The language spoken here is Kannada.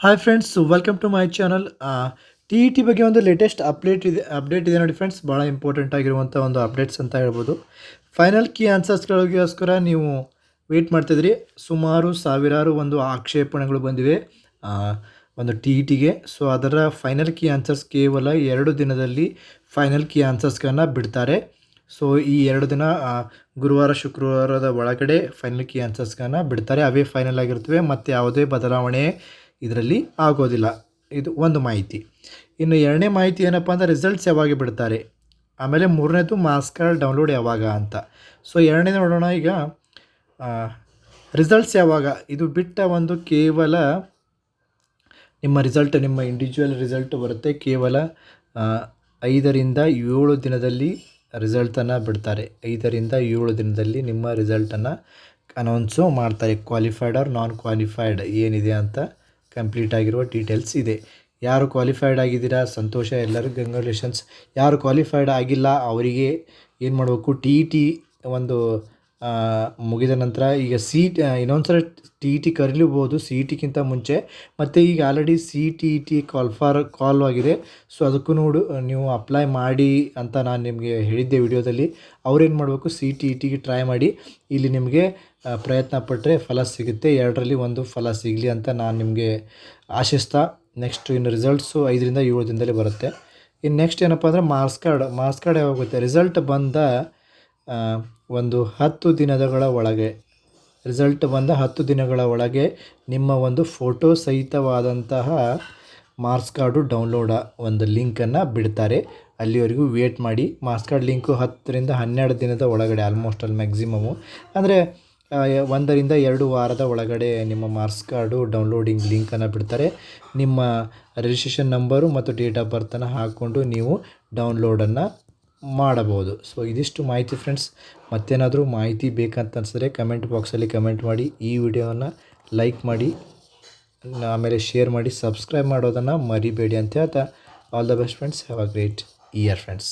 Hi friends, welcome to my channel. T E T ಬಗ್ಗೆ ಒಂದು ಲೇಟೆಸ್ಟ್ ಅಪ್ಡೇಟ್ ಇದೆ ನೋಡಿ ಫ್ರೆಂಡ್ಸ್. ಭಾಳ ಇಂಪಾರ್ಟೆಂಟ್ ಆಗಿರುವಂಥ ಒಂದು ಅಪ್ಡೇಟ್ಸ್ ಅಂತ ಹೇಳ್ಬೋದು. ಫೈನಲ್ ಕೀ ಆನ್ಸರ್ಸ್ಗಳಿಗೋಸ್ಕರ ನೀವು ವೆಯ್ಟ್ ಮಾಡ್ತಿದ್ರಿ. ಸುಮಾರು ಸಾವಿರಾರು ಒಂದು ಆಕ್ಷೇಪಣೆಗಳು ಬಂದಿವೆ ಒಂದು ಟಿ ಇ ಟಿಗೆ. ಸೊ ಅದರ ಫೈನಲ್ ಕೀ ಆನ್ಸರ್ಸ್ ಕೇವಲ 2 ದಿನದಲ್ಲಿ ಫೈನಲ್ ಕೀ ಆನ್ಸರ್ಸ್ಗಳನ್ನು ಬಿಡ್ತಾರೆ. ಸೊ ಈ 2 ದಿನ ಗುರುವಾರ ಶುಕ್ರವಾರದ ಒಳಗಡೆ ಫೈನಲ್ ಕೀ ಆನ್ಸರ್ಸ್ಗಳನ್ನು ಬಿಡ್ತಾರೆ. ಅವೇ ಫೈನಲ್ ಆಗಿರ್ತವೆ ಮತ್ತು ಯಾವುದೇ ಬದಲಾವಣೆ ಇದರಲ್ಲಿ ಆಗೋದಿಲ್ಲ. ಇದು ಒಂದು ಮಾಹಿತಿ. ಇನ್ನು ಎರಡನೇ ಮಾಹಿತಿ ಏನಪ್ಪ ಅಂದರೆ ರಿಸಲ್ಟ್ಸ್ ಯಾವಾಗ ಬಿಡ್ತಾರೆ, ಆಮೇಲೆ ಮೂರನೇದು ಮಾರ್ಕ್ಸ್ ಕಾರ್ಡ್ ಡೌನ್ಲೋಡ್ ಯಾವಾಗ ಅಂತ. ಸೊ ಎರಡನೇ ನೋಡೋಣ. ಈಗ ರಿಸಲ್ಟ್ಸ್ ಯಾವಾಗ ಇದು ಬಿಟ್ಟ ಒಂದು ಕೇವಲ ನಿಮ್ಮ ಇಂಡಿವಿಜುವಲ್ ರಿಸಲ್ಟ್ ಬರುತ್ತೆ. ಕೇವಲ 5 ರಿಂದ 7 ದಿನದಲ್ಲಿ ರಿಸಲ್ಟನ್ನು ಬಿಡ್ತಾರೆ. 5 ರಿಂದ 7 ದಿನದಲ್ಲಿ ನಿಮ್ಮ ರಿಸಲ್ಟನ್ನು ಅನೌನ್ಸು ಮಾಡ್ತಾರೆ. ಕ್ವಾಲಿಫೈಡ್ ಆರ್ ನಾನ್ ಕ್ವಾಲಿಫೈಡ್ ಏನಿದೆ ಅಂತ ಕಂಪ್ಲೀಟ್ ಆಗಿರುವ ಡೀಟೇಲ್ಸ್ ಇದೆ. ಯಾರು ಕ್ವಾಲಿಫೈಡ್ ಆಗಿದ್ದೀರಾ ಸಂತೋಷ, ಎಲ್ಲರಿಗೂ ಕಂಗ್ರ್ಯಾಚುಲೇಷನ್ಸ್. ಯಾರು ಕ್ವಾಲಿಫೈಡ್ ಆಗಿಲ್ಲ ಅವರಿಗೆ ಏನು ಮಾಡಬೇಕು, ಟಿ ಇ ಟಿ ಒಂದು ಮುಗಿದ ನಂತರ ಈಗ ಇನ್ನೊಂದು ಸಲ ಟಿ ಇ ಟಿ ಕರೀಲೂಬೋದು ಸಿ ಇ ಟಿಗಿಂತ ಮುಂಚೆ. ಮತ್ತು ಈಗ already C T E T call ಆಗಿದೆ. ಸೊ ಅದಕ್ಕೂ ನೀವು ಅಪ್ಲೈ ಮಾಡಿ ಅಂತ ನಾನು ನಿಮಗೆ ಹೇಳಿದ್ದೆ ವಿಡಿಯೋದಲ್ಲಿ. ಅವ್ರೇನು ಮಾಡಬೇಕು, ಸಿ ಟಿ ಇ ಟಿಗೆ ಟ್ರೈ ಮಾಡಿ. ಇಲ್ಲಿ ನಿಮಗೆ ಪ್ರಯತ್ನ ಪಟ್ಟರೆ ಫಲ ಸಿಗುತ್ತೆ. 2ರಲ್ಲಿ 1 ಫಲ ಸಿಗಲಿ ಅಂತ ನಾನು ನಿಮಗೆ ಆಶಿಸ್ತಾ, ನೆಕ್ಸ್ಟ್ ಇನ್ನು ರಿಸಲ್ಟ್ಸು 5 ರಿಂದ 7 ದಿನದಲ್ಲಿ ಬರುತ್ತೆ. ಇನ್ನು ನೆಕ್ಸ್ಟ್ ಏನಪ್ಪ ಅಂದರೆ ಮಾರ್ಕ್ಸ್ ಕಾರ್ಡ್ ಯಾವಾಗ ಬರುತ್ತೆ, ರಿಸಲ್ಟ್ ಬಂದ ಒಂದು 10 ದಿನಗಳ ಒಳಗೆ ಬಂದ 10 ದಿನಗಳ ಒಳಗೆ ನಿಮ್ಮ ಒಂದು ಫೋಟೋ ಸಹಿತವಾದಂತಹ ಮಾರ್ಕ್ಸ್ ಕಾರ್ಡು ಡೌನ್ಲೋಡ ಒಂದು ಲಿಂಕನ್ನು ಬಿಡ್ತಾರೆ. ಅಲ್ಲಿವರೆಗೂ ವೇಟ್ ಮಾಡಿ. ಮಾರ್ಕ್ಸ್ ಕಾರ್ಡ್ ಲಿಂಕು 10 ರಿಂದ 12 ದಿನದ ಒಳಗಡೆ, ಆಲ್ಮೋಸ್ಟ್ ಅಲ್ಲಿ ಮ್ಯಾಕ್ಸಿಮಮು ಅಂದರೆ 1 ರಿಂದ 2 ವಾರದ ಒಳಗಡೆ ನಿಮ್ಮ ಮಾರ್ಕ್ಸ್ ಕಾರ್ಡು ಡೌನ್ಲೋಡಿಂಗ್ ಲಿಂಕನ್ನು ಬಿಡ್ತಾರೆ. ನಿಮ್ಮ ರಿಜಿಸ್ಟ್ರೇಷನ್ ನಂಬರು ಮತ್ತು ಡೇಟ್ ಆಫ್ ಬರ್ತನ್ನು ಹಾಕ್ಕೊಂಡು ನೀವು ಡೌನ್ಲೋಡನ್ನು ಮಾಡಬಹುದು. ಸೊ ಇದಿಷ್ಟು ಮಾಹಿತಿ ಫ್ರೆಂಡ್ಸ್. ಮತ್ತೇನಾದರೂ ಮಾಹಿತಿ ಬೇಕಂತ ಅನಿಸಿದ್ರೆ ಕಮೆಂಟ್ ಬಾಕ್ಸಲ್ಲಿ ಕಮೆಂಟ್ ಮಾಡಿ. ಈ ವಿಡಿಯೋವನ್ನು ಲೈಕ್ ಮಾಡಿ, ಆಮೇಲೆ ಶೇರ್ ಮಾಡಿ, ಸಬ್ಸ್ಕ್ರೈಬ್ ಮಾಡೋದನ್ನು ಮರಿಬೇಡಿ ಅಂತ ಹೇಳ್ತಾ, all the best friends. Have a great year friends.